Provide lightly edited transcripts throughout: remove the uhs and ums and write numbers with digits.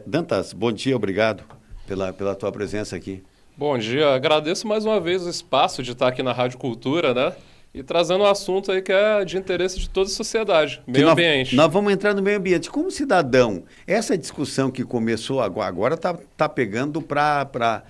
Dantas, bom dia, obrigado pela tua presença aqui. Bom dia, agradeço mais uma vez o espaço de estar aqui na Rádio Cultura, né? E trazendo um assunto aí que é de interesse de toda a sociedade, meio ambiente. Nós vamos entrar no meio ambiente. Como cidadão, essa discussão que começou agora tá pegando para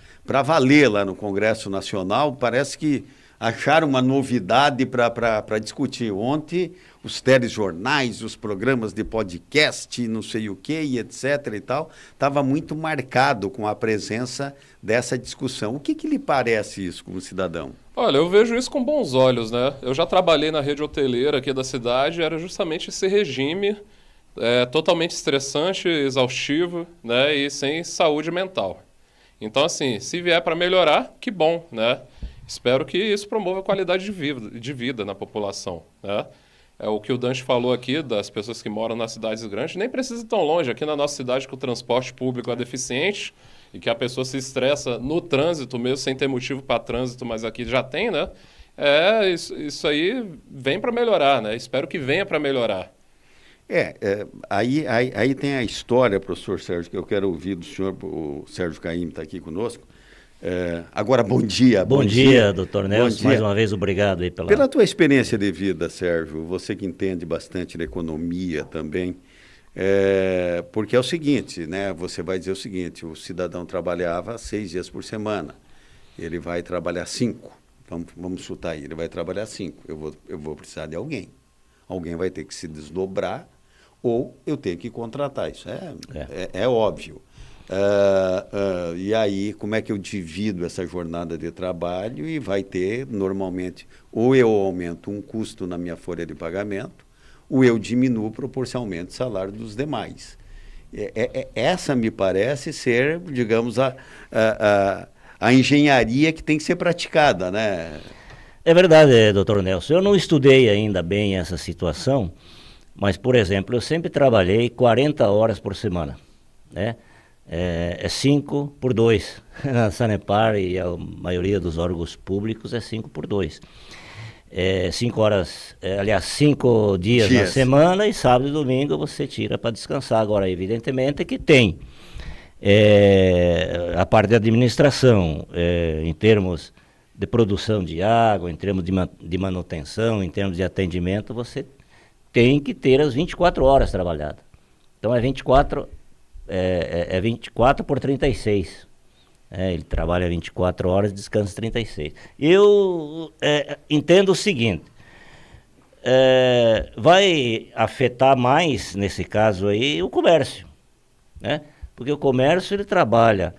valer lá no Congresso Nacional, parece que acharam uma novidade para discutir. Ontem, os telejornais, os programas de podcast, não sei o quê, e etc. e tal, estava muito marcado com a presença dessa discussão. O que lhe parece isso como cidadão? Olha, eu vejo isso com bons olhos, né? Eu já trabalhei na rede hoteleira aqui da cidade, era justamente esse regime totalmente estressante, exaustivo, né? E sem saúde mental. Então, assim, se vier para melhorar, que bom, né? Espero que isso promova a qualidade de vida na população, né? É o que o Dante falou aqui, das pessoas que moram nas cidades grandes, nem precisa ir tão longe. Aqui na nossa cidade, que o transporte público é deficiente e que a pessoa se estressa no trânsito mesmo, sem ter motivo para trânsito, mas aqui já tem, né? Isso aí vem para melhorar, né? Espero que venha para melhorar. Aí tem a história, professor Sérgio, que eu quero ouvir do senhor. O Sérgio Caymmi está aqui conosco. Agora, bom dia. Bom dia, doutor Nelson. Mais uma vez, obrigado aí pela tua experiência de vida, Sérgio. Você que entende bastante da economia também. Porque é o seguinte, né? Você vai dizer o seguinte: o cidadão trabalhava 6 dias por semana. Ele vai trabalhar 5. Vamos chutar aí. Ele vai trabalhar 5. Eu vou precisar de alguém. Alguém vai ter que se desdobrar ou eu tenho que contratar. Isso é óbvio. E aí, como é que eu divido essa jornada de trabalho? E vai ter, normalmente, ou eu aumento um custo na minha folha de pagamento, ou eu diminuo proporcionalmente o salário dos demais. Essa me parece ser, digamos, a engenharia que tem que ser praticada, né? É verdade, doutor Nelson. Eu não estudei ainda bem essa situação, mas, por exemplo, eu sempre trabalhei 40 horas por semana, né? 5 por 2. Na Sanepar e a maioria dos órgãos públicos é 5 por 2. 5 horas, aliás, 5 dias na semana, e sábado e domingo você tira para descansar. Agora, evidentemente que tem a parte de administração, em termos de produção de água, em termos de manutenção, em termos de atendimento, você tem que ter as 24 horas trabalhadas. Então é 24 por 36. Ele trabalha 24 horas e descansa 36. Eu entendo o seguinte: vai afetar mais, nesse caso aí, o comércio, né? Porque o comércio, ele trabalha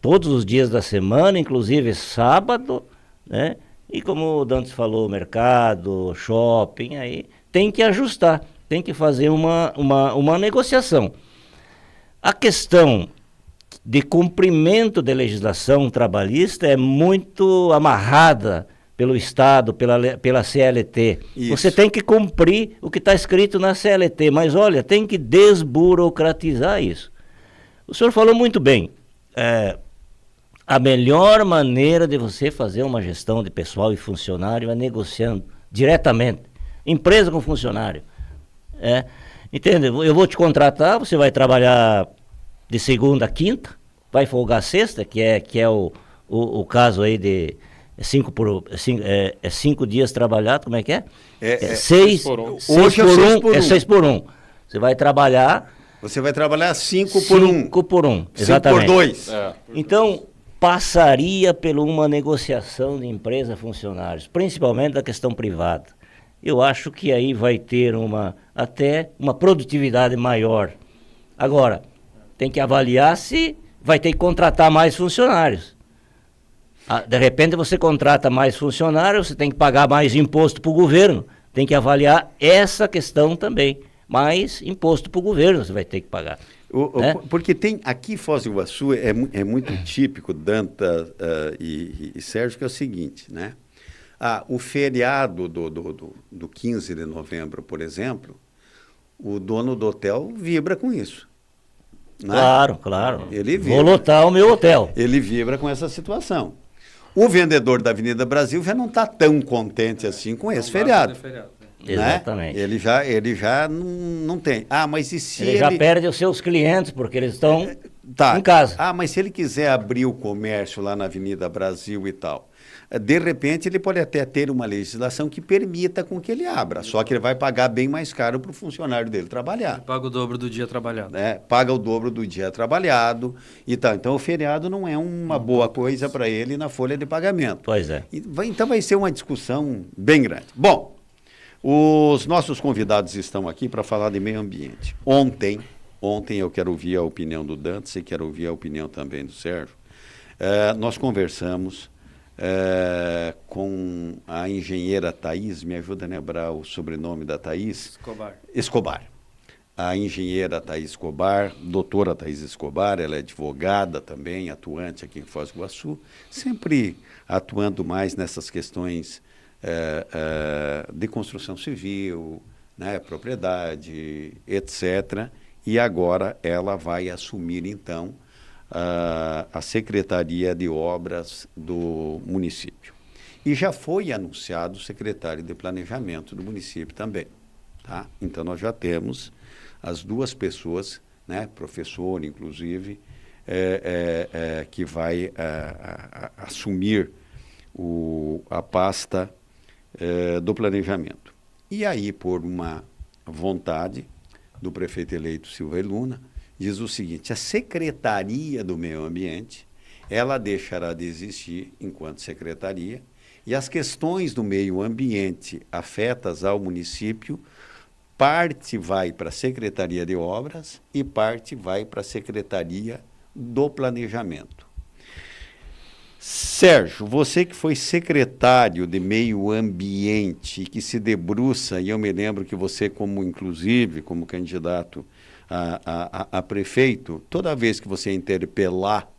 todos os dias da semana, inclusive sábado, né? E como o Dantas falou, mercado, shopping, aí tem que ajustar, tem que fazer uma negociação. A questão de cumprimento de legislação trabalhista é muito amarrada pelo Estado, pela CLT. Isso. Você tem que cumprir o que está escrito na CLT, mas olha, tem que desburocratizar isso. O senhor falou muito bem. A melhor maneira de você fazer uma gestão de pessoal e funcionário é negociando diretamente, empresa com funcionário. Entende? Eu vou te contratar, você vai trabalhar de segunda a quinta, vai folgar sexta, que é o caso aí de 5 dias trabalhados, como é que é? 6 por 1. Hoje é 6 por 1. Você vai trabalhar... Você vai trabalhar 5 por 1. 5 por 1, exatamente. 5 por 2. Então, passaria por uma negociação de empresa-funcionários, principalmente da questão privada. Eu acho que aí vai ter até uma produtividade maior. Agora, tem que avaliar se vai ter que contratar mais funcionários. De repente você contrata mais funcionários, você tem que pagar mais imposto para o governo. Tem que avaliar essa questão também. Mais imposto para o governo você vai ter que pagar. Porque tem aqui em Foz do Iguaçu, é muito típico, Danta e Sérgio, que é o seguinte, né? O feriado do 15 de novembro, por exemplo, o dono do hotel vibra com isso. Né? Claro. Ele vibra. Vou lotar o meu hotel. Ele vibra com essa situação. O vendedor da Avenida Brasil já não está tão contente assim com esse feriado. Exatamente. Né? Ele já não tem. Ah, mas e se ele já perde os seus clientes, porque eles estão em casa. Ah, mas se ele quiser abrir o comércio lá na Avenida Brasil e tal, de repente ele pode até ter uma legislação que permita com que ele abra, só que ele vai pagar bem mais caro para o funcionário dele trabalhar. Paga o dobro do dia trabalhado. Né? Paga o dobro do dia trabalhado e tal. Então o feriado não é uma boa coisa para ele na folha de pagamento. Pois é. Então vai ser uma discussão bem grande. Bom, os nossos convidados estão aqui para falar de meio ambiente. Ontem eu quero ouvir a opinião do Dantas e quero ouvir a opinião também do Sérgio. Nós conversamos com a engenheira Thaís, me ajuda a lembrar o sobrenome da Thaís? Escobar. A engenheira Thaís Escobar, doutora Thaís Escobar, ela é advogada também, atuante aqui em Foz do Iguaçu, sempre atuando mais nessas questões de construção civil, né, propriedade, etc. E agora ela vai assumir, então, a Secretaria de Obras do município. E já foi anunciado o secretário de Planejamento do município também. Tá? Então, nós já temos as duas pessoas, né, professor, inclusive, que vai assumir a pasta do planejamento. E aí, por uma vontade do prefeito eleito Silva Luna, diz o seguinte: a Secretaria do Meio Ambiente, ela deixará de existir enquanto secretaria, e as questões do meio ambiente afetas ao município, parte vai para a Secretaria de Obras e parte vai para a Secretaria do Planejamento. Sérgio, você que foi secretário de Meio Ambiente, que se debruça, e eu me lembro que você, inclusive, como candidato a prefeito, toda vez que você interpelar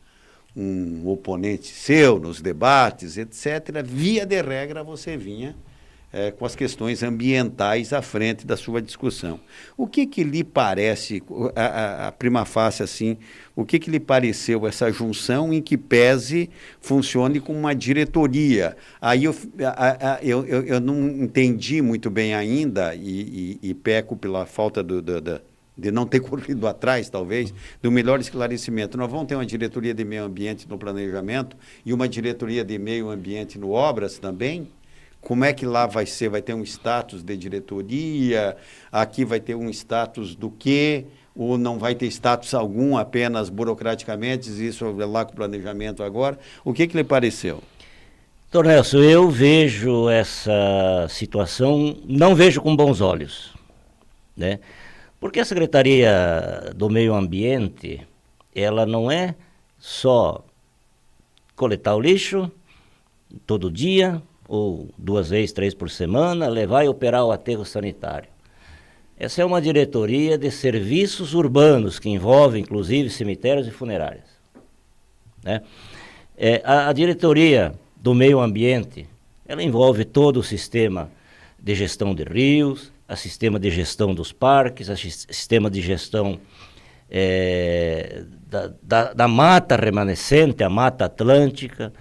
um oponente seu nos debates, etc., via de regra você vinha com as questões ambientais à frente da sua discussão. O que lhe parece, a prima facie assim, o que lhe pareceu essa junção em que PESE funcione como uma diretoria? Aí eu não entendi muito bem ainda e peco pela falta de não ter corrido atrás, talvez, do melhor esclarecimento. Nós vamos ter uma diretoria de meio ambiente no planejamento e uma diretoria de meio ambiente no obras também? Como é que lá vai ser? Vai ter um status de diretoria? Aqui vai ter um status do quê? Ou não vai ter status algum, apenas burocraticamente? Isso é lá com o planejamento agora. O que lhe pareceu? Doutor Nelson, eu vejo essa situação, não vejo com bons olhos, né? Porque a Secretaria do Meio Ambiente, ela não é só coletar o lixo todo dia, ou 2 vezes, 3 por semana, levar e operar o aterro sanitário. Essa é uma diretoria de serviços urbanos, que envolve, inclusive, cemitérios e funerárias. Né? A diretoria do meio ambiente, ela envolve todo o sistema de gestão de rios, o sistema de gestão dos parques, o sistema de gestão da mata remanescente, a Mata Atlântica,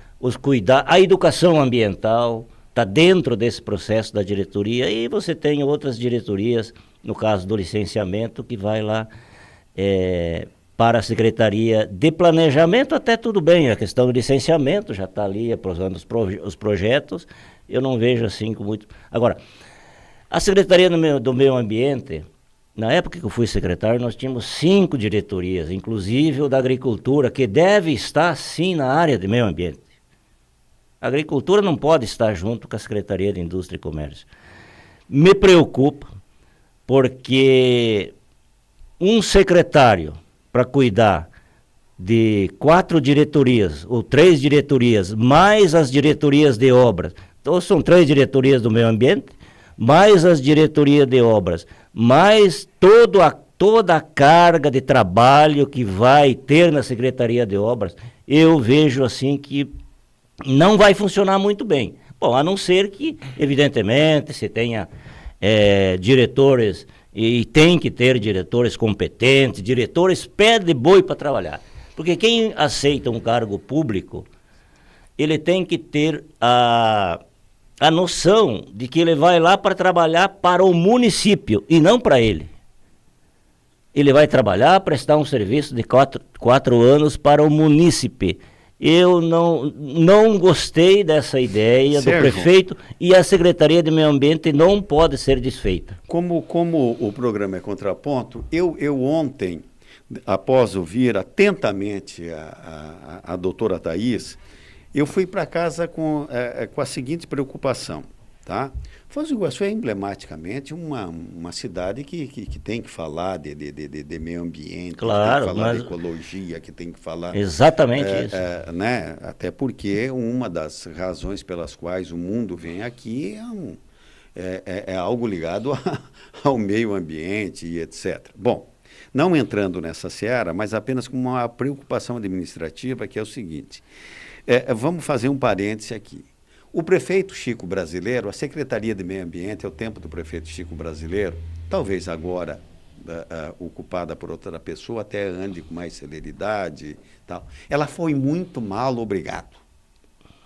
a educação ambiental está dentro desse processo da diretoria, e você tem outras diretorias, no caso do licenciamento, que vai lá para a Secretaria de Planejamento. Até tudo bem, a questão do licenciamento já está ali aprovando os projetos, eu não vejo assim com muito... Agora, a Secretaria do Meio Ambiente, na época que eu fui secretário, nós tínhamos 5 diretorias, inclusive o da Agricultura, que deve estar sim na área de meio ambiente. A agricultura não pode estar junto com a Secretaria de Indústria e Comércio. Me preocupa, porque um secretário para cuidar de 4 diretorias, ou 3 diretorias, mais as diretorias de obras, então são 3 diretorias do meio ambiente, mais as diretorias de obras, mais toda a carga de trabalho que vai ter na Secretaria de Obras, eu vejo assim que não vai funcionar muito bem. Bom, a não ser que, evidentemente, se tenha diretores, e tem que ter diretores competentes, diretores pé de boi para trabalhar. Porque quem aceita um cargo público, ele tem que ter a noção de que ele vai lá para trabalhar para o município e não para ele. Ele vai trabalhar, prestar um serviço de 4 anos para o munícipe. Eu não gostei dessa ideia do prefeito, e a Secretaria de Meio Ambiente não pode ser desfeita. Como o programa é Contraponto, eu ontem, após ouvir atentamente a doutora Thaís, eu fui para casa com a seguinte preocupação, tá? Foz do Iguaçu é emblematicamente uma cidade que tem que falar de meio ambiente, claro, que tem que falar de ecologia, que tem que falar... Exatamente isso. Né? Até porque uma das razões pelas quais o mundo vem aqui é algo ligado ao meio ambiente e etc. Bom, não entrando nessa seara, mas apenas com uma preocupação administrativa, que é o seguinte, vamos fazer um parêntese aqui. O prefeito Chico Brasileiro, a Secretaria de Meio Ambiente, é o tempo do prefeito Chico Brasileiro, talvez agora ocupada por outra pessoa, até ande com mais celeridade e tal. Ela foi muito mal obrigado.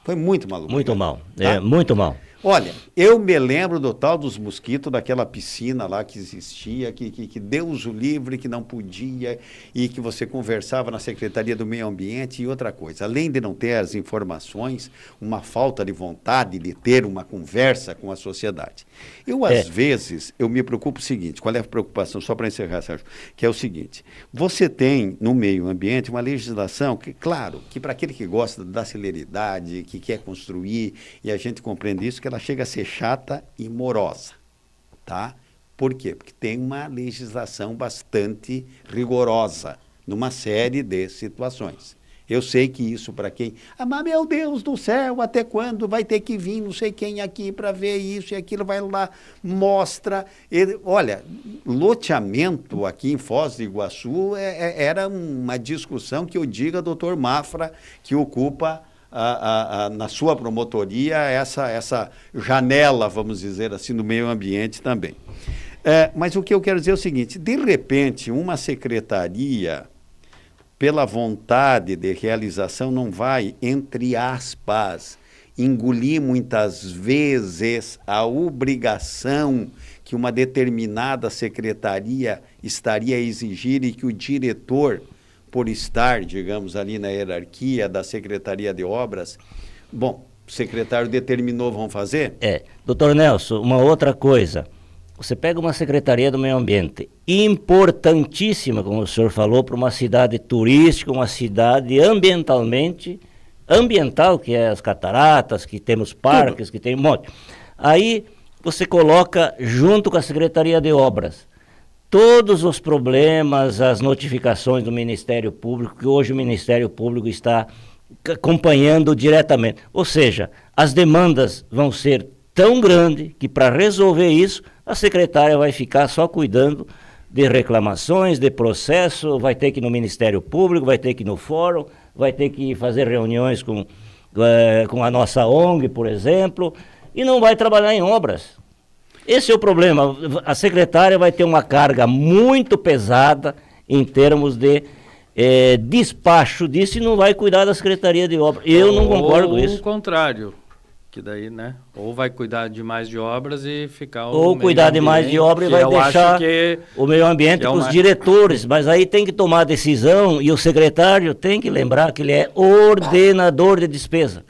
Foi muito mal obrigado. Muito mal, tá? Muito mal. Olha, eu me lembro do tal dos mosquitos, daquela piscina lá que existia, que Deus o livre, que não podia, e que você conversava na Secretaria do Meio Ambiente. E outra coisa, além de não ter as informações, uma falta de vontade de ter uma conversa com a sociedade. Às vezes, eu me preocupo o seguinte, qual é a preocupação, só para encerrar, Sérgio, que é o seguinte, você tem no meio ambiente uma legislação que, claro, que para aquele que gosta da celeridade, que quer construir, e a gente compreende isso, que ela chega a ser chata e morosa, tá? Por quê? Porque tem uma legislação bastante rigorosa numa série de situações. Eu sei que isso para quem... mas meu Deus do céu, até quando vai ter que vir não sei quem aqui para ver isso e aquilo, vai lá, mostra... Olha, loteamento aqui em Foz do Iguaçu era uma discussão que eu diga, doutor Mafra, que ocupa... na sua promotoria, essa janela, vamos dizer assim, no meio ambiente também. Mas o que eu quero dizer é o seguinte, de repente, uma secretaria, pela vontade de realização, não vai, entre aspas, engolir muitas vezes a obrigação que uma determinada secretaria estaria a exigir e que o diretor, por estar, digamos, ali na hierarquia da Secretaria de Obras, bom, o secretário determinou, vão fazer? Doutor Nelson, uma outra coisa, você pega uma Secretaria do Meio Ambiente, importantíssima, como o senhor falou, para uma cidade turística, uma cidade ambiental, que é as cataratas, que temos parques, que tem um monte. Aí você coloca junto com a Secretaria de Obras, todos os problemas, as notificações do Ministério Público, que hoje o Ministério Público está acompanhando diretamente. Ou seja, as demandas vão ser tão grandes que para resolver isso, a secretária vai ficar só cuidando de reclamações, de processo, vai ter que ir no Ministério Público, vai ter que ir no fórum, vai ter que fazer reuniões com a nossa ONG, por exemplo, e não vai trabalhar em obras. Esse é o problema. A secretária vai ter uma carga muito pesada em termos de despacho disso e não vai cuidar da Secretaria de Obras. Eu não concordo com isso. Ou o contrário, que daí, né? Ou vai cuidar demais de obras e ficar... Ou cuidar demais de obras e vai deixar o meio ambiente com os diretores. Mas aí tem que tomar a decisão e o secretário tem que lembrar que ele é ordenador de despesa.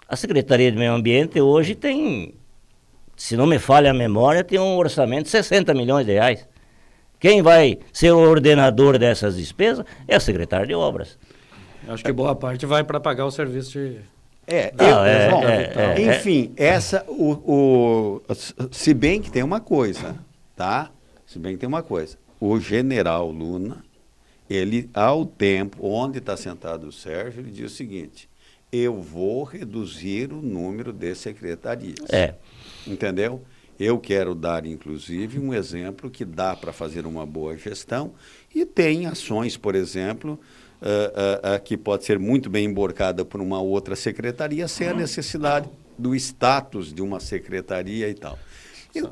A Secretaria de Meio Ambiente hoje tem... Se não me falha a memória, tem um orçamento de 60 milhões de reais. Quem vai ser o ordenador dessas despesas é a secretária de obras. Acho que boa parte vai para pagar o serviço de... Enfim, se bem que tem uma coisa, tá? Se bem que tem uma coisa. O general Luna, ele, ao tempo, onde está sentado o Sérgio, ele diz o seguinte, eu vou reduzir o número de secretarias. Entendeu? Eu quero dar, inclusive, um exemplo que dá para fazer uma boa gestão e tem ações, por exemplo, que pode ser muito bem emborcada por uma outra secretaria sem a necessidade do status de uma secretaria e tal. São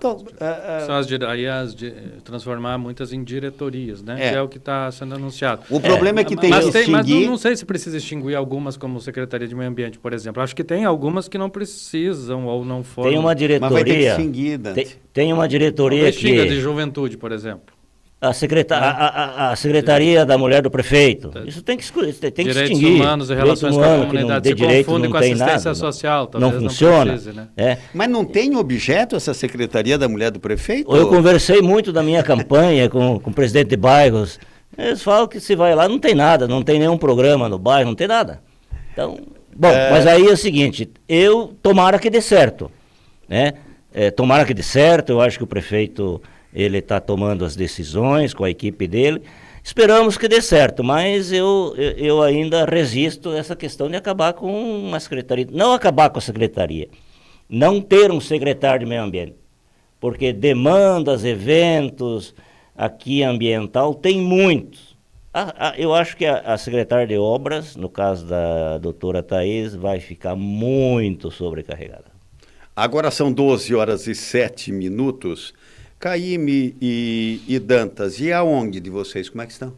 transformar muitas em diretorias, né? É. Que é o que está sendo anunciado. O problema é que tem que Mas extinguir... não sei se precisa extinguir algumas, como Secretaria de Meio Ambiente, por exemplo. Acho que tem algumas que não precisam ou não foram... Tem uma diretoria... Mas vai ter que extinguir, Dante. Tem uma diretoria Extinga que... de juventude, por exemplo. A Secretaria da Mulher do Prefeito. Isso tem que Direitos extinguir. humanos e relações com a comunidade se confundem com assistência social. Não funciona. Precise, né? Mas não tem objeto essa Secretaria da Mulher do Prefeito? Eu conversei muito da minha campanha com o presidente de bairros. Eles falam que se vai lá não tem nada, não tem nenhum programa no bairro, não tem nada. Então, bom, mas aí é o seguinte, tomara que dê certo, né? Tomara que dê certo, eu acho que o prefeito... Ele está tomando as decisões com a equipe dele. Esperamos que dê certo, mas eu ainda resisto a essa questão de acabar com uma secretaria. Não acabar com a secretaria, não ter um secretário de meio ambiente. Porque demandas, eventos, aqui ambiental, tem muitos. Eu acho que a secretária de obras, no caso da doutora Thaís, vai ficar muito sobrecarregada. Agora são 12h07. Caíme e Dantas, e a ONG de vocês, como é que estão?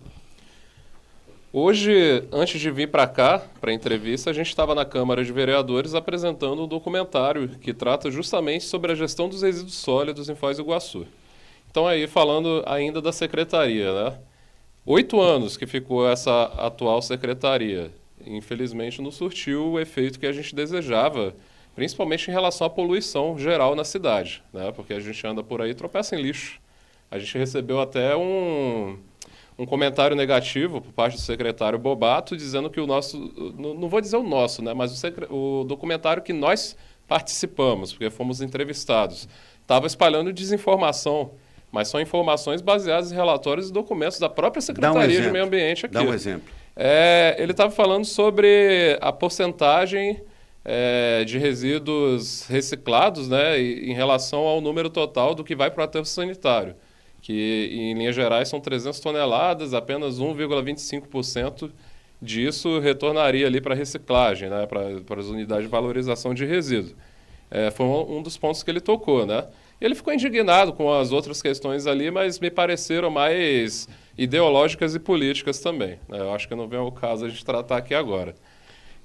Hoje, antes de vir para cá, para a entrevista, a gente estava na Câmara de Vereadores apresentando um documentário que trata justamente sobre a gestão dos resíduos sólidos em Foz do Iguaçu. Então aí, falando ainda da secretaria, né? 8 anos que ficou essa atual secretaria. Infelizmente não surtiu o efeito que a gente desejava, principalmente em relação à poluição geral na cidade, né? Porque a gente anda por aí e tropeça em lixo. A gente recebeu até um comentário negativo por parte do secretário Bobato, dizendo que o nosso, não vou dizer o nosso, né? Mas o documentário que nós participamos, porque fomos entrevistados, estava espalhando desinformação, mas são informações baseadas em relatórios e documentos da própria Secretaria de Meio Ambiente aqui. Dá um exemplo. Ele estava falando sobre a porcentagem de resíduos reciclados, né, em relação ao número total do que vai para o aterro sanitário, que em linhas gerais são 300 toneladas, apenas 1,25% disso retornaria ali para reciclagem, né, para as unidades de valorização de resíduo. Foi um dos pontos que ele tocou, né? Ele ficou indignado com as outras questões ali, mas me pareceram mais ideológicas e políticas também, né? Eu acho que não vem ao caso a gente tratar aqui agora.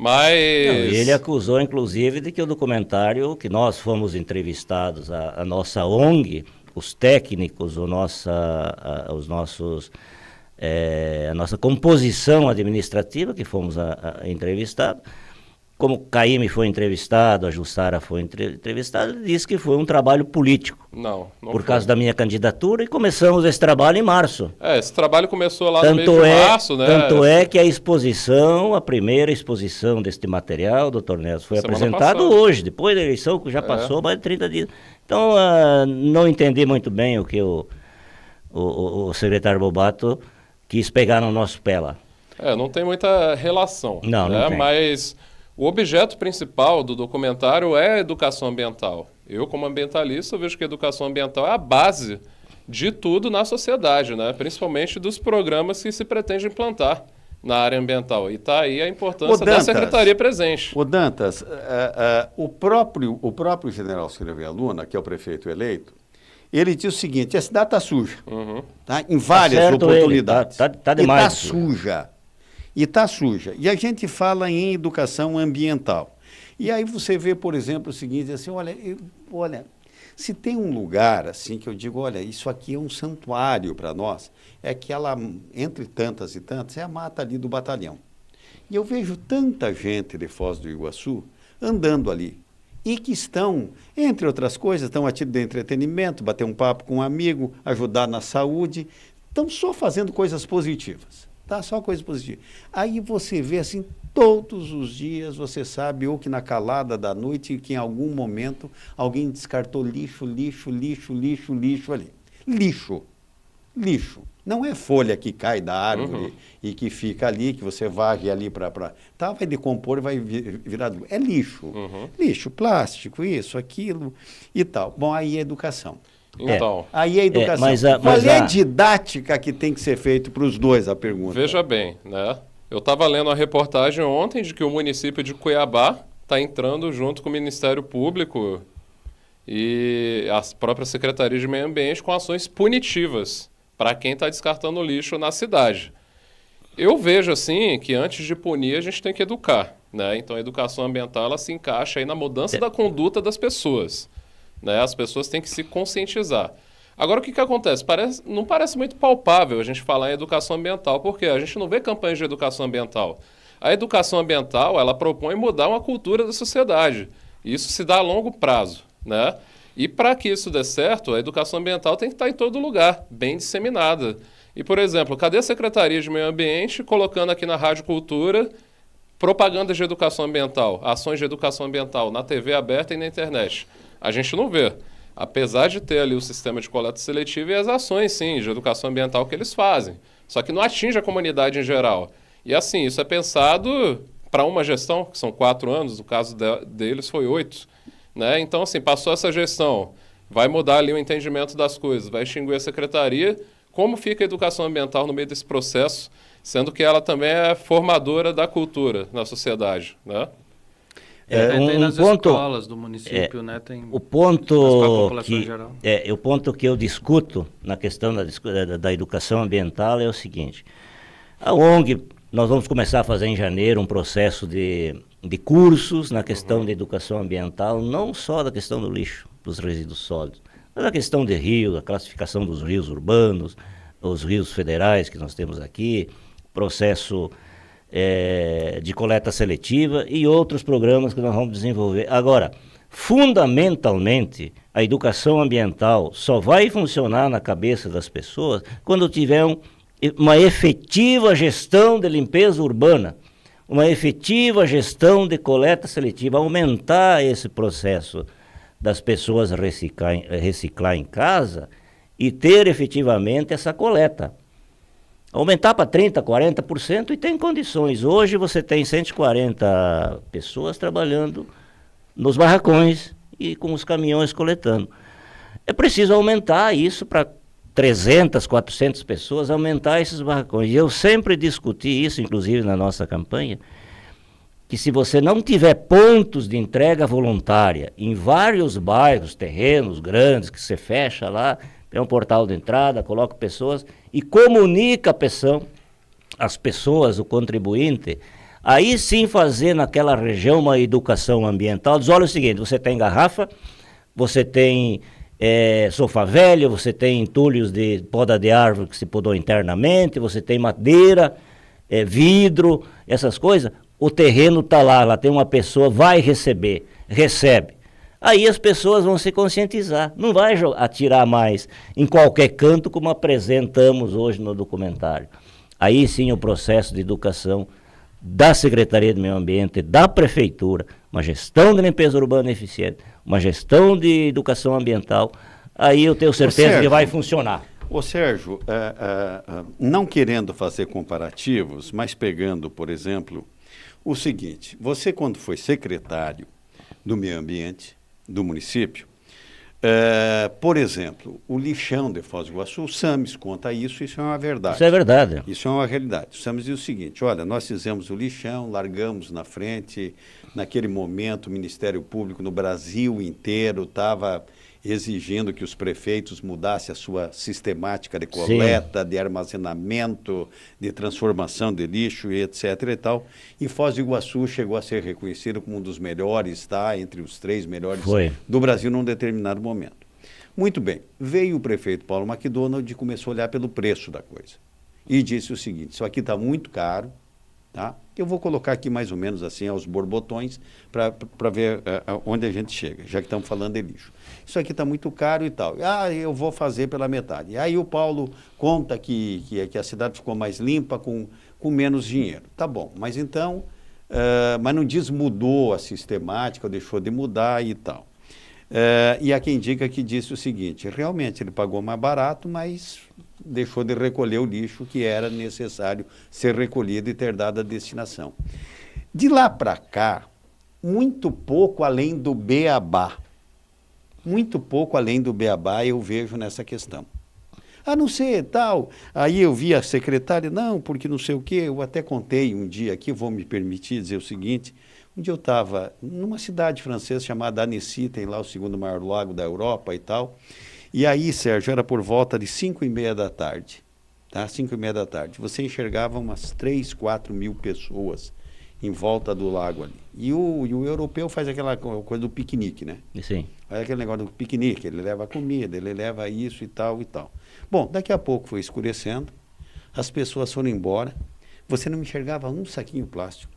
Mas... Ele acusou, inclusive, de que o documentário, que nós fomos entrevistados, a nossa ONG, os técnicos, a nossa composição administrativa, que fomos entrevistados, como o Caíme foi entrevistado, a Jussara foi entrevistada, ele disse que foi um trabalho político. Não por foi. Causa da minha candidatura, e começamos esse trabalho em março. Esse trabalho começou lá no mês de março, né? Tanto é que a primeira exposição deste material, doutor Nelson, foi apresentado hoje, depois da eleição, que já passou mais de 30 dias. Então, não entendi muito bem o que o secretário Bobato quis pegar no nosso pé lá. Não tem muita relação. Não tem. Mas o objeto principal do documentário é a educação ambiental. Eu, como ambientalista, vejo que a educação ambiental é a base de tudo na sociedade, né? Principalmente dos programas que se pretende implantar na área ambiental. E está aí a importância da Secretaria presente. Dantas, o próprio general Silvio Luna, que é o prefeito eleito, ele diz o seguinte: a cidade está suja, tá? Em várias oportunidades. Tá demais. E está suja. E está suja. E a gente fala em educação ambiental. E aí você vê, por exemplo, o seguinte, assim, olha, se tem um lugar assim que eu digo, olha, isso aqui é um santuário para nós, é que ela, entre tantas e tantas, é a mata ali do batalhão. E eu vejo tanta gente de Foz do Iguaçu andando ali, e que estão, entre outras coisas, estão a título de entretenimento, bater um papo com um amigo, ajudar na saúde, estão só fazendo coisas positivas. Tá, só coisa positiva. Aí você vê assim, todos os dias você sabe, ou que na calada da noite, que em algum momento alguém descartou lixo ali. Lixo. Não é folha que cai da árvore e que fica ali, que você varre ali para... Tá, vai decompor e vai virar... É lixo. Lixo, plástico, isso, aquilo e tal. Bom, aí é educação. Então, aí é educação. Qual é a didática que tem que ser feita para os dois, a pergunta? Veja bem, né? Eu estava lendo uma reportagem ontem de que o município de Cuiabá está entrando junto com o Ministério Público e a própria Secretaria de Meio Ambiente com ações punitivas para quem está descartando lixo na cidade. Eu vejo assim que antes de punir a gente tem que educar, né? Então a educação ambiental ela se encaixa aí na mudança da conduta das pessoas, né? As pessoas têm que se conscientizar. Agora o que acontece? Não parece muito palpável a gente falar em educação ambiental, porque a gente não vê campanhas de educação ambiental. A educação ambiental ela propõe mudar uma cultura da sociedade. E isso se dá a longo prazo, né? E para que isso dê certo, a educação ambiental tem que estar em todo lugar, bem disseminada. E, por exemplo, cadê a Secretaria de Meio Ambiente colocando aqui na Rádio Cultura propagandas de educação ambiental, ações de educação ambiental na TV aberta e na internet? A gente não vê. Apesar de ter ali o sistema de coleta seletiva e as ações, sim, de educação ambiental que eles fazem. Só que não atinge a comunidade em geral. E assim, isso é pensado para uma gestão, que são 4 anos, no caso deles foi 8. Né? Então, assim, passou essa gestão, vai mudar ali o entendimento das coisas, vai extinguir a secretaria. Como fica a educação ambiental no meio desse processo, sendo que ela também é formadora da cultura na sociedade, né? Tem nas escolas do município, né? Tem o ponto geral. O ponto que eu discuto na questão da educação ambiental é o seguinte: a ONG, nós vamos começar a fazer em janeiro um processo de cursos na questão de educação ambiental, não só da questão do lixo, dos resíduos sólidos, mas da questão de rio, a classificação dos rios urbanos, os rios federais que nós temos aqui, processo de coleta seletiva e outros programas que nós vamos desenvolver. Agora, fundamentalmente, a educação ambiental só vai funcionar na cabeça das pessoas quando tiver uma efetiva gestão de limpeza urbana, uma efetiva gestão de coleta seletiva, aumentar esse processo das pessoas reciclar em casa e ter efetivamente essa coleta. Aumentar para 30%, 40% e tem condições. Hoje você tem 140 pessoas trabalhando nos barracões e com os caminhões coletando. É preciso aumentar isso para 300, 400 pessoas, aumentar esses barracões. E eu sempre discuti isso, inclusive na nossa campanha, que se você não tiver pontos de entrega voluntária em vários bairros, terrenos grandes, que você fecha lá, tem um portal de entrada, coloca pessoas e comunica as pessoas, o contribuinte, aí sim fazer naquela região uma educação ambiental. Diz, olha o seguinte, você tem garrafa, você tem sofá velho, você tem entulhos de poda de árvore que se podou internamente, você tem madeira, vidro, essas coisas. O terreno está lá tem uma pessoa, vai receber, recebe. Aí as pessoas vão se conscientizar, não vai atirar mais em qualquer canto como apresentamos hoje no documentário. Aí sim o processo de educação da Secretaria de Meio Ambiente, da Prefeitura, uma gestão de limpeza urbana eficiente, uma gestão de educação ambiental, aí eu tenho certeza que vai funcionar. Ô Sérgio, não querendo fazer comparativos, mas pegando, por exemplo, o seguinte, você quando foi secretário do Meio Ambiente, do município, por exemplo, o lixão de Foz do Iguaçu, o SAMES conta isso é uma verdade. Isso é verdade. Isso é uma realidade. O SAMES diz o seguinte, olha, nós fizemos o lixão, largamos na frente, naquele momento o Ministério Público no Brasil inteiro estava exigindo que os prefeitos mudassem a sua sistemática de coleta, de armazenamento, de transformação de lixo e etc. e tal. E Foz do Iguaçu chegou a ser reconhecido como um dos melhores, tá? Entre os 3 melhores do Brasil num determinado momento. Muito bem, veio o prefeito Paulo McDonald e começou a olhar pelo preço da coisa. E disse o seguinte, isso aqui está muito caro, tá? Eu vou colocar aqui mais ou menos assim aos borbotões para ver onde a gente chega, já que estamos falando de lixo. Isso aqui está muito caro e tal. Eu vou fazer pela metade. Aí o Paulo conta que a cidade ficou mais limpa com menos dinheiro. Tá bom, mas então, mas não diz mudou a sistemática, deixou de mudar e tal. E há quem diga que disse o seguinte, realmente ele pagou mais barato, mas deixou de recolher o lixo que era necessário ser recolhido e ter dado a destinação. De lá para cá, muito pouco além do beabá. Muito pouco além do beabá eu vejo nessa questão. A não ser tal, aí eu vi a secretária, não, porque não sei o quê, eu até contei um dia aqui, vou me permitir dizer o seguinte, Um dia eu estava numa cidade francesa chamada Annecy, tem lá o segundo maior lago da Europa e tal. E aí, Sérgio, era por volta de 5h30 da tarde. Tá? 5h30 da tarde. Você enxergava umas 3, 4 mil pessoas em volta do lago ali. E o europeu faz aquela coisa do piquenique, né? Sim. Olha aquele negócio do piquenique, ele leva comida, ele leva isso e tal e tal. Bom, daqui a pouco foi escurecendo, as pessoas foram embora, você não enxergava um saquinho plástico.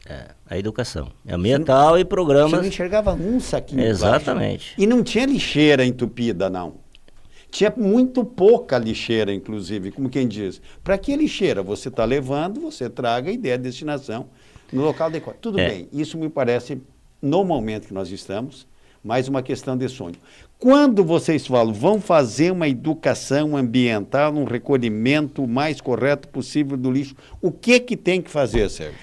A educação ambiental e programas... Você não enxergava um saquinho Exatamente. plástico. E não tinha lixeira entupida, não. Tinha muito pouca lixeira, inclusive, como quem diz. Para que lixeira? Você está levando, você traga e dê a destinação no local adequado. Tudo bem, isso me parece, no momento que nós estamos, mais uma questão de sonho. Quando vocês falam, vão fazer uma educação ambiental, um recolhimento mais correto possível do lixo, o que tem que fazer, Sérgio?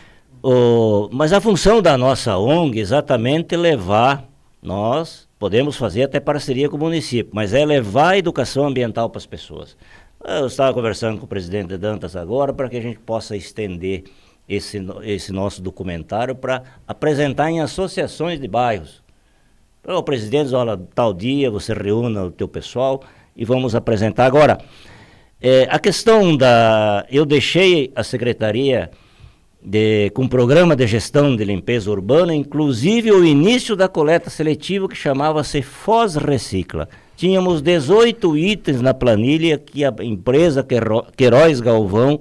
Mas a função da nossa ONG é exatamente levar, nós podemos fazer até parceria com o município, mas é levar a educação ambiental para as pessoas. Eu estava conversando com o presidente Dantas agora para que a gente possa estender esse nosso documentário para apresentar em associações de bairros. O presidente, olha, tal dia você reúna o teu pessoal e vamos apresentar. Agora, a questão eu deixei a secretaria com um programa de gestão de limpeza urbana, inclusive o início da coleta seletiva que chamava-se Foz Recicla. Tínhamos 18 itens na planilha que a empresa Queiroz Galvão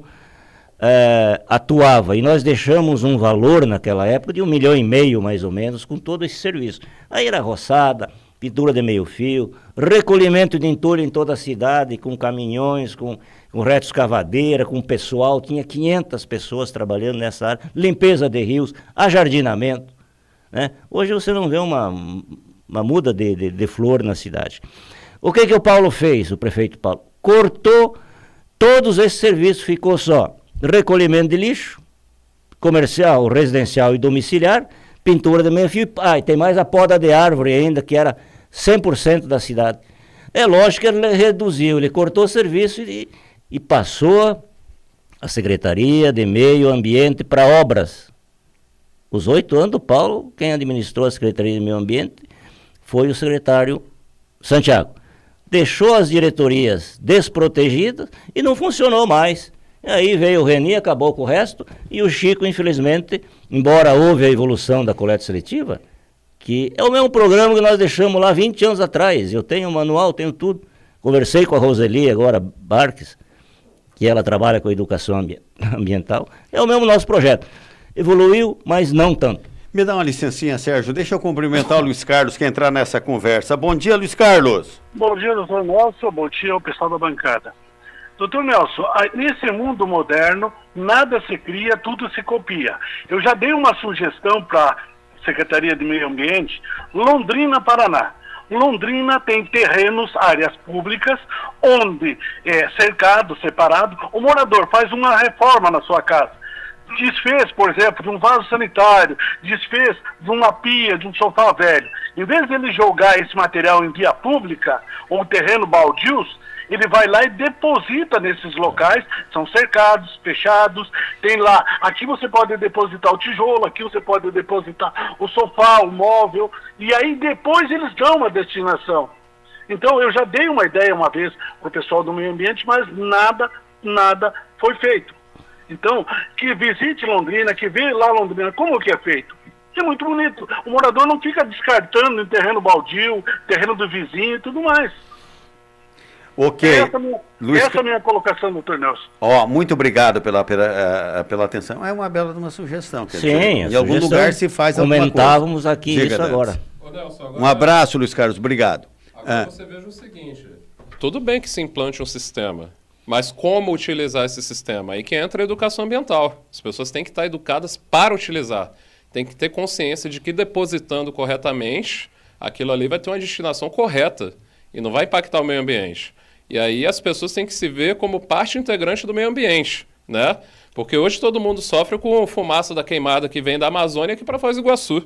atuava, e nós deixamos um valor naquela época de 1,5 milhão mais ou menos com todo esse serviço. Aí era roçada, pintura de meio fio, recolhimento de entulho em toda a cidade, com caminhões, com retroescavadeira, com pessoal, tinha 500 pessoas trabalhando nessa área, limpeza de rios, ajardinamento, né? Hoje você não vê uma muda de flor na cidade. O que o Paulo fez, o prefeito Paulo? Cortou todos esses serviços, ficou só recolhimento de lixo, comercial, residencial e domiciliar, pintura de meio fio, e tem mais a poda de árvore ainda, que era 100% da cidade. É lógico que ele reduziu, ele cortou o serviço e passou a Secretaria de Meio Ambiente para obras. Os 8 anos do Paulo, quem administrou a Secretaria de Meio Ambiente foi o secretário Santiago. Deixou as diretorias desprotegidas e não funcionou mais. Aí veio o Reni, acabou com o resto, e o Chico, infelizmente, embora houve a evolução da coleta seletiva, que é o mesmo programa que nós deixamos lá 20 anos atrás. Eu tenho o manual, tenho tudo. Conversei com a Roseli agora, Barques, que ela trabalha com a educação ambiental. É o mesmo nosso projeto. Evoluiu, mas não tanto. Me dá uma licencinha, Sérgio. Deixa eu cumprimentar o Luiz Carlos, que entrar nessa conversa. Bom dia, Luiz Carlos. Bom dia, doutor Nelson. Bom dia ao pessoal da bancada. Doutor Nelson, nesse mundo moderno, nada se cria, tudo se copia. Eu já dei uma sugestão para a Secretaria de Meio Ambiente, Londrina, Paraná. Londrina tem terrenos, áreas públicas, onde cercado, separado, o morador faz uma reforma na sua casa. Desfez, por exemplo, de um vaso sanitário, desfez de uma pia, de um sofá velho. Em vez de ele jogar esse material em via pública ou terreno baldios, ele vai lá e deposita nesses locais, são cercados, fechados, tem lá, aqui você pode depositar o tijolo, aqui você pode depositar o sofá, o móvel, e aí depois eles dão uma destinação. Então eu já dei uma ideia uma vez para o pessoal do meio ambiente, mas nada foi feito. Então, que visite Londrina, que vê lá Londrina, como que é feito? É muito bonito, o morador não fica descartando em terreno baldio, terreno do vizinho e tudo mais. Ok. Essa é a minha colocação, doutor Nelson. Muito obrigado pela atenção. É uma bela uma sugestão. Sim, dizer, em algum lugar se faz alguma coisa. Comentávamos aqui Diga, isso agora. Ô, Nelson, agora. Um abraço, Luiz Carlos. Obrigado. Agora você veja o seguinte. Tudo bem que se implante um sistema, mas como utilizar esse sistema? Aí que entra a educação ambiental. As pessoas têm que estar educadas para utilizar. Tem que ter consciência de que depositando corretamente, aquilo ali vai ter uma destinação correta e não vai impactar o meio ambiente. E aí as pessoas têm que se ver como parte integrante do meio ambiente, né? Porque hoje todo mundo sofre com fumaça da queimada que vem da Amazônia aqui para Foz do Iguaçu.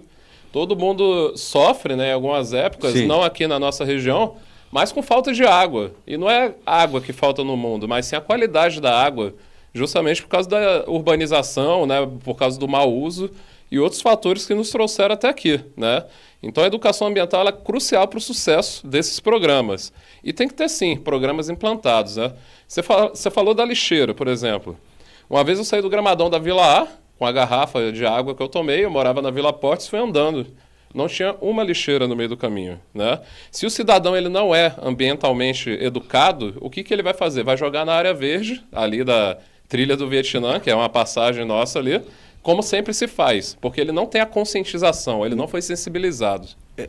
Todo mundo sofre, né, em algumas épocas, Sim. não aqui na nossa região, mas com falta de água. E não é água que falta no mundo, mas sim a qualidade da água. justamente por causa da urbanização, né, por causa do mau uso e outros fatores que nos trouxeram até aqui, né? Então a educação ambiental ela é crucial para o sucesso desses programas. E tem que ter, sim, programas implantados, né? Você falou da lixeira, por exemplo. Uma vez eu saí do gramadão da Vila A, com a garrafa de água que eu tomei, eu morava na Vila Portes, fui andando. Não tinha uma lixeira no meio do caminho, né? Se o cidadão ele não é ambientalmente educado, o que ele vai fazer? Vai jogar na área verde, ali da trilha do Vietnã, que é uma passagem nossa ali, como sempre se faz, porque ele não tem a conscientização, ele não foi sensibilizado.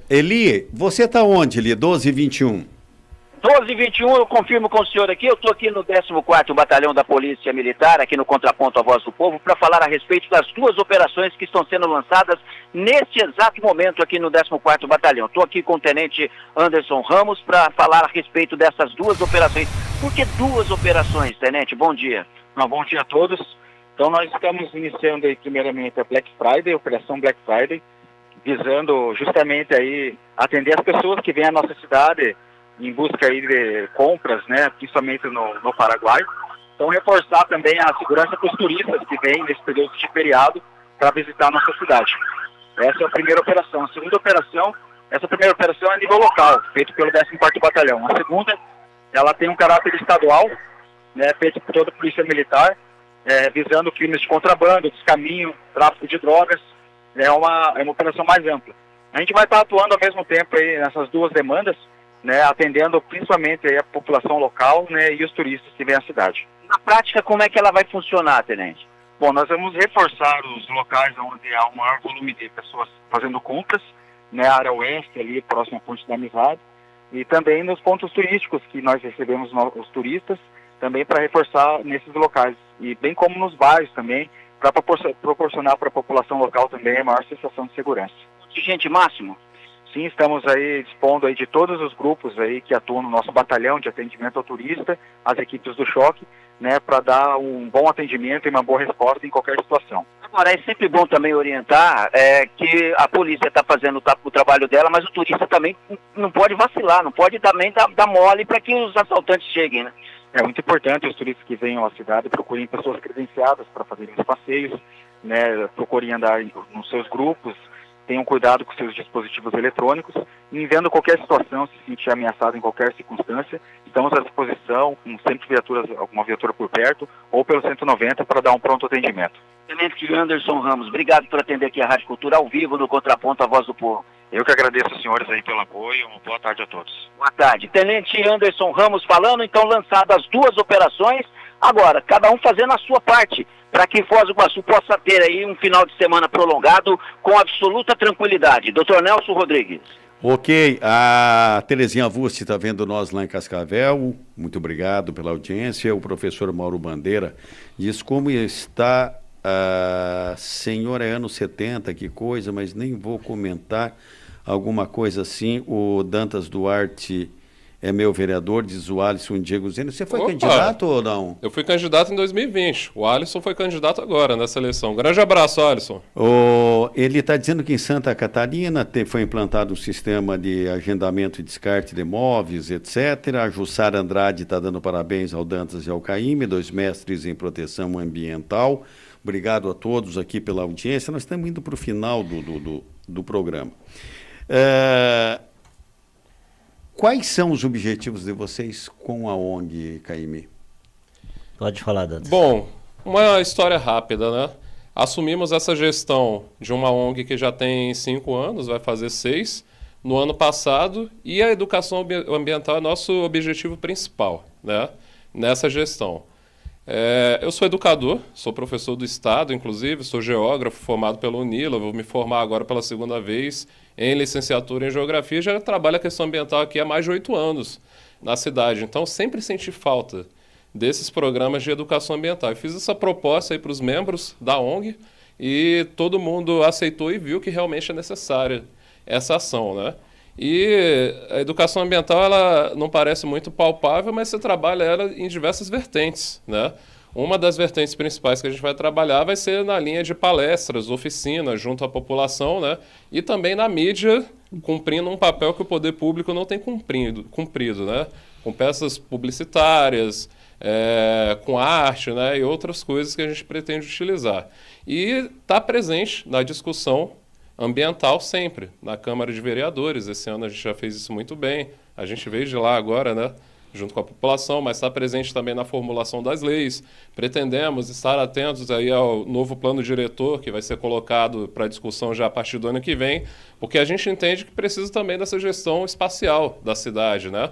Eli, você está onde, Eli? 12h21. 12h21, eu confirmo com o senhor aqui, eu estou aqui no 14º Batalhão da Polícia Militar, aqui no Contraponto à Voz do Povo, para falar a respeito das duas operações que estão sendo lançadas neste exato momento aqui no 14º Batalhão. Estou aqui com o Tenente Anderson Ramos para falar a respeito dessas duas operações. Por que duas operações, Tenente? Bom dia. Bom dia a todos. Então nós estamos iniciando aí primeiramente a Black Friday, a Operação Black Friday, visando justamente aí atender as pessoas que vêm à nossa cidade em busca aí de compras, né, principalmente no Paraguai. Então reforçar também a segurança para os turistas que vêm nesse período de feriado para visitar a nossa cidade. Essa é a primeira operação. A segunda operação, essa primeira operação é a nível local, feita pelo 14º Batalhão. A segunda, ela tem um caráter estadual, né, feita por toda a Polícia Militar, visando crimes de contrabando, descaminho, tráfico de drogas. É uma operação mais ampla. A gente vai estar atuando ao mesmo tempo aí nessas duas demandas, né, atendendo principalmente aí a população local, né, e os turistas que vêm à cidade. Na prática, como é que ela vai funcionar, Tenente? Bom, nós vamos reforçar os locais onde há um maior volume de pessoas fazendo compras, né, a área oeste ali, próxima à Ponte da Amizade, e também nos pontos turísticos que nós recebemos os turistas, também para reforçar nesses locais, e bem como nos bairros também, para proporcionar para a população local também a maior sensação de segurança. Contingente máximo? Sim, estamos aí dispondo aí de todos os grupos aí que atuam no nosso batalhão de atendimento ao turista, as equipes do choque, né, para dar um bom atendimento e uma boa resposta em qualquer situação. Agora, é sempre bom também orientar que a polícia está fazendo o trabalho dela, mas o turista também não pode vacilar, não pode também dar mole para que os assaltantes cheguem, né? É muito importante os turistas que venham à cidade procurem pessoas credenciadas para fazerem os passeios, né, procurem andar nos seus grupos, tenham cuidado com seus dispositivos eletrônicos e, vendo qualquer situação, se sentir ameaçado em qualquer circunstância, estamos à disposição, com sempre alguma viatura por perto, ou pelo 190 para dar um pronto atendimento. Tenente Anderson Ramos, obrigado por atender aqui a Rádio Cultura ao vivo no Contraponto à Voz do Povo. Eu que agradeço aos senhores aí pelo apoio, uma boa tarde a todos. Boa tarde. Tenente Anderson Ramos falando, então lançadas as duas operações, agora, cada um fazendo a sua parte, para que Foz do Iguaçu possa ter aí um final de semana prolongado com absoluta tranquilidade. Dr. Nelson Rodrigues. Ok, a Terezinha Vusti está vendo nós lá em Cascavel, muito obrigado pela audiência. O professor Mauro Bandeira diz como está a senhora é anos 70, que coisa, mas nem vou comentar alguma coisa assim. O Dantas Duarte é meu vereador, diz o Alisson Diego Zeno. Você foi candidato ou não? Eu fui candidato em 2020. O Alisson foi candidato agora nessa eleição. Grande abraço, Alisson. Ele está dizendo que em Santa Catarina foi implantado um sistema de agendamento e descarte de imóveis, etc. A Jussara Andrade está dando parabéns ao Dantas e ao Caíme, 2 mestres em proteção ambiental. Obrigado a todos aqui pela audiência. Nós estamos indo para o final do programa. Quais são os objetivos de vocês com a ONG, Caíme? Pode falar, Dantas. Bom, uma história rápida, né? Assumimos essa gestão de uma ONG que já tem 5 anos, vai fazer 6, no ano passado, e a educação ambiental é nosso objetivo principal, né? Nessa gestão. Eu sou educador, sou professor do Estado, inclusive, sou geógrafo formado pela UNILA, vou me formar agora pela 2ª vez em licenciatura em Geografia, já trabalho a questão ambiental aqui há mais de 8 anos na cidade. Então, sempre senti falta desses programas de educação ambiental. Eu fiz essa proposta aí para os membros da ONG e todo mundo aceitou e viu que realmente é necessária essa ação, né? E a educação ambiental, ela não parece muito palpável, mas você trabalha ela em diversas vertentes, né? Uma das vertentes principais que a gente vai trabalhar vai ser na linha de palestras, oficinas, junto à população, né? E também na mídia, cumprindo um papel que o poder público não tem cumprido, né? Com peças publicitárias, com arte, né, e outras coisas que a gente pretende utilizar. E está presente na discussão ambiental sempre, na Câmara de Vereadores. Esse ano a gente já fez isso muito bem, a gente veio de lá agora, né, junto com a população, mas está presente também na formulação das leis. Pretendemos estar atentos aí ao novo plano diretor que vai ser colocado para discussão já a partir do ano que vem, porque a gente entende que precisa também dessa gestão espacial da cidade, né?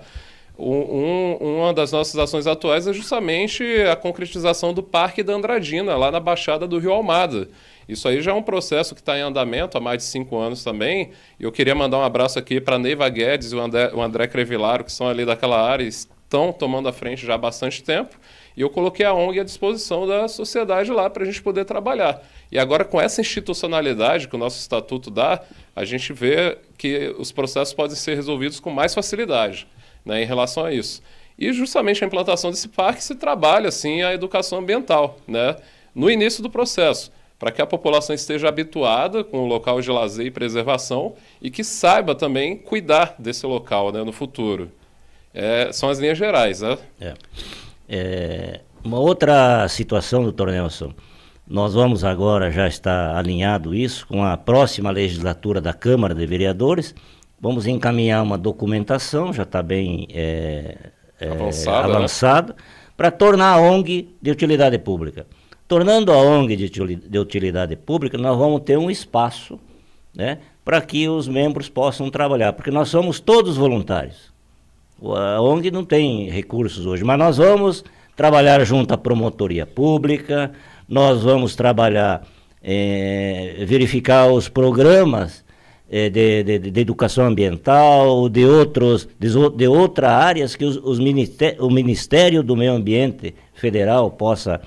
Uma das nossas ações atuais é justamente a concretização do Parque da Andradina, lá na Baixada do Rio Almada. Isso aí já é um processo que está em andamento há mais de 5 anos também. E eu queria mandar um abraço aqui para a Neiva Guedes e o André Crevillaro, que são ali daquela área e estão tomando a frente já há bastante tempo. E eu coloquei a ONG à disposição da sociedade lá para a gente poder trabalhar. E agora, com essa institucionalidade que o nosso estatuto dá, a gente vê que os processos podem ser resolvidos com mais facilidade, né, em relação a isso. E justamente a implantação desse parque se trabalha assim a educação ambiental, né, no início do processo, para que a população esteja habituada com o local de lazer e preservação e que saiba também cuidar desse local, né, no futuro. São as linhas gerais, né? Uma outra situação, doutor Nelson, nós vamos agora, já está alinhado isso, com a próxima legislatura da Câmara de Vereadores, vamos encaminhar uma documentação, já está bem avançada, para tornar a ONG de utilidade pública. Tornando a ONG de utilidade pública, nós vamos ter um espaço, né, para que os membros possam trabalhar, porque nós somos todos voluntários. A ONG não tem recursos hoje, mas nós vamos trabalhar junto à promotoria pública, nós vamos trabalhar, verificar os programas de educação ambiental, de outras áreas que o Ministério do Meio Ambiente Federal possa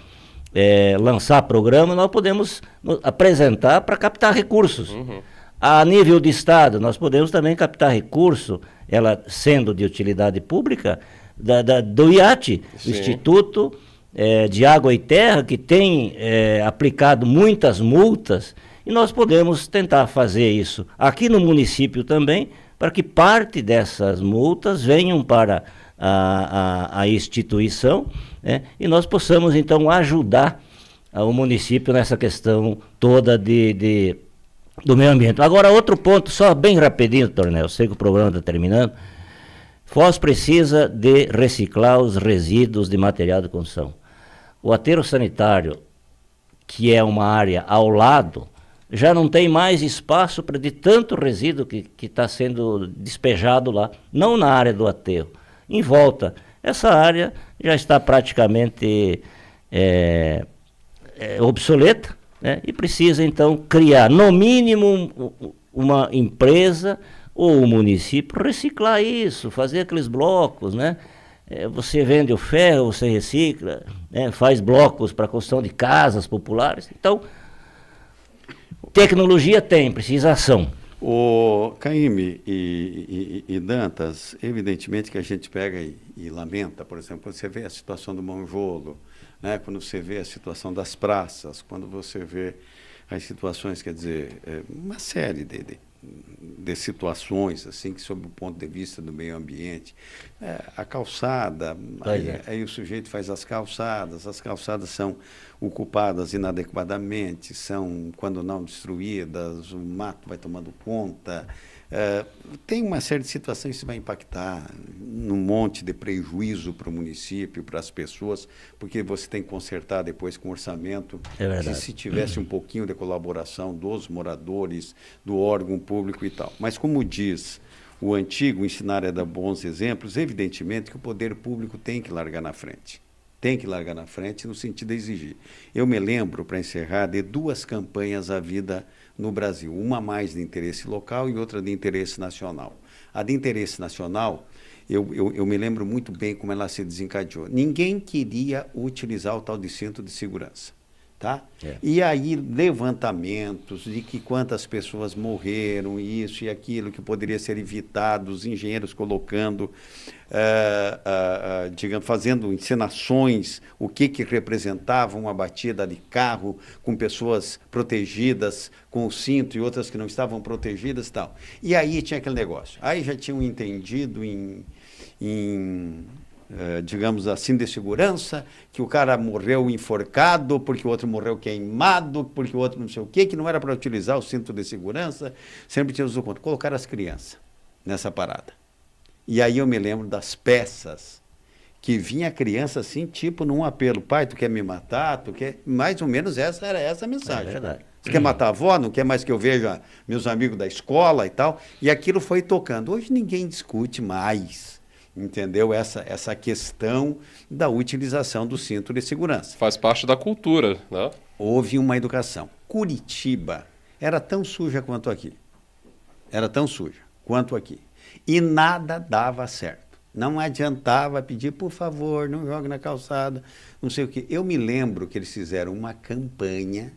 lançar programa, nós podemos apresentar para captar recursos. Uhum. A nível de Estado, nós podemos também captar recurso, ela sendo de utilidade pública, do IAT, o Instituto de Água e Terra, que tem aplicado muitas multas, e nós podemos tentar fazer isso aqui no município também, para que parte dessas multas venham para a instituição, né, e nós possamos então ajudar o município nessa questão toda do meio ambiente. Agora, outro ponto, só bem rapidinho, Tornel, sei que o programa está terminando. Foz precisa de reciclar os resíduos de material de construção. O aterro sanitário, que é uma área ao lado, já não tem mais espaço para de tanto resíduo que está sendo despejado lá, não na área do aterro, em volta. Essa área já está praticamente obsoleta, né? E precisa então criar, no mínimo, uma empresa ou o município reciclar isso, fazer aqueles blocos, né? Você vende o ferro, você recicla, né? Faz blocos para construção de casas populares. Então, tecnologia tem, precisa ação. O Caíme e Dantas, evidentemente que a gente pega e lamenta, por exemplo, quando você vê a situação do Monjolo, né, quando você vê a situação das praças, quando você vê as situações, quer dizer, uma série de situações, assim, que sob o ponto de vista do meio ambiente, a calçada, aí o sujeito faz as calçadas são ocupadas inadequadamente, são, quando não destruídas, o mato vai tomando conta, tem uma série de situações que vai impactar num monte de prejuízo para o município, para as pessoas, porque você tem que consertar depois com orçamento. É verdade. Se tivesse um pouquinho de colaboração dos moradores, do órgão público e tal. Mas como diz o antigo ensinar é dar bons exemplos, evidentemente que o poder público tem que largar na frente. Tem que largar na frente no sentido de exigir. Eu me lembro, para encerrar, de 2 campanhas à vida no Brasil, uma mais de interesse local e outra de interesse nacional. A de interesse nacional, eu me lembro muito bem como ela se desencadeou. Ninguém queria utilizar o tal de cinto de segurança. Tá? E aí levantamentos de que quantas pessoas morreram, isso e aquilo, que poderia ser evitado, os engenheiros colocando, digamos, fazendo encenações, o que representava uma batida de carro com pessoas protegidas com o cinto e outras que não estavam protegidas e tal. E aí tinha aquele negócio. Aí já tinham entendido digamos assim, de segurança, que o cara morreu enforcado, porque o outro morreu queimado, porque o outro não sei o quê, que não era para utilizar o cinto de segurança, sempre tinha os contra. Colocaram as crianças nessa parada. E aí eu me lembro das peças, que vinha a criança assim, tipo num apelo, pai, tu quer me matar? Tu quer... Mais ou menos era essa a mensagem. É verdade. Você quer matar a avó? Não quer mais que eu veja meus amigos da escola e tal? E aquilo foi tocando. Hoje ninguém discute mais, entendeu? Essa questão da utilização do cinto de segurança. Faz parte da cultura, né? Houve uma educação. Curitiba era tão suja quanto aqui. Era tão suja quanto aqui. E nada dava certo. Não adiantava pedir, por favor, não jogue na calçada, não sei o quê. Eu me lembro que eles fizeram uma campanha,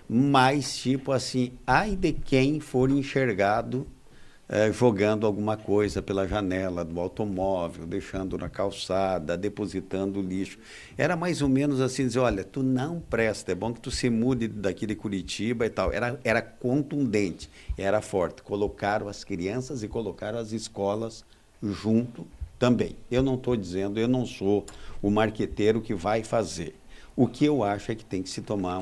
mas tipo assim, ai de quem for enxergado jogando alguma coisa pela janela do automóvel, deixando na calçada, depositando lixo. Era mais ou menos assim, dizer, olha, tu não presta, é bom que tu se mude daqui de Curitiba e tal. Era contundente, era forte. Colocaram as crianças e colocaram as escolas junto também. Eu não estou dizendo, eu não sou o marqueteiro que vai fazer. O que eu acho é que tem que se tomar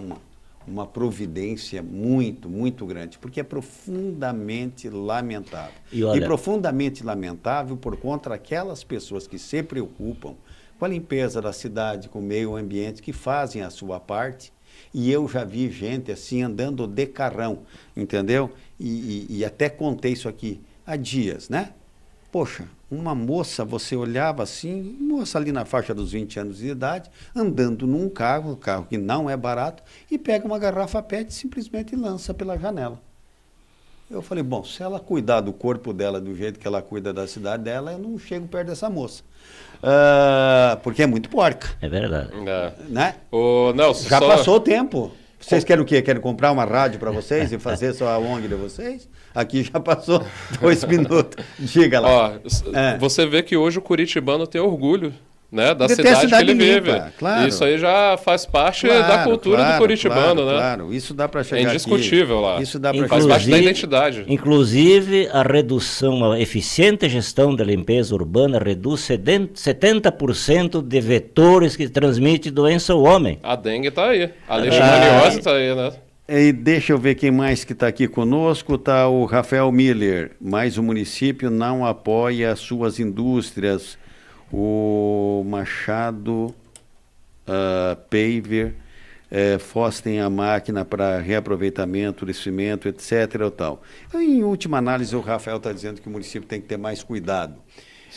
uma providência muito, muito grande, porque é profundamente lamentável. E profundamente lamentável por conta daquelas pessoas que se preocupam com a limpeza da cidade, com o meio ambiente, que fazem a sua parte. E eu já vi gente assim andando de carrão, entendeu? E até contei isso aqui há dias, né? Poxa, uma moça, você olhava assim, moça ali na faixa dos 20 anos de idade, andando num carro que não é barato, e pega uma garrafa PET e simplesmente lança pela janela. Eu falei, bom, se ela cuidar do corpo dela do jeito que ela cuida da cidade dela, eu não chego perto dessa moça. Porque é muito porca. É verdade. Né? Ô, Nelson, já passou o tempo. Vocês querem o quê? Querem comprar uma rádio para vocês e fazer só a ONG de vocês? Aqui já passou 2 minutos. Diga lá. Ó, você vê que hoje o curitibano tem orgulho, né, da cidade que ele vive. Claro. Isso aí já faz parte da cultura do curitibano, né? Claro, isso dá para chegar É indiscutível aqui. lá. Isso dá para faz parte da identidade. Inclusive, a redução, a eficiente gestão da limpeza urbana reduz 70% de vetores que transmitem doença ao homem. A dengue está aí. A leishmaniose está aí, né? E deixa eu ver quem mais que está aqui conosco. Está o Rafael Miller. Mas o município não apoia as suas indústrias. O Machado Paver, Fostem a máquina para reaproveitamento de cimento, etc. Tal. Em última análise, o Rafael está dizendo que o município tem que ter mais cuidado.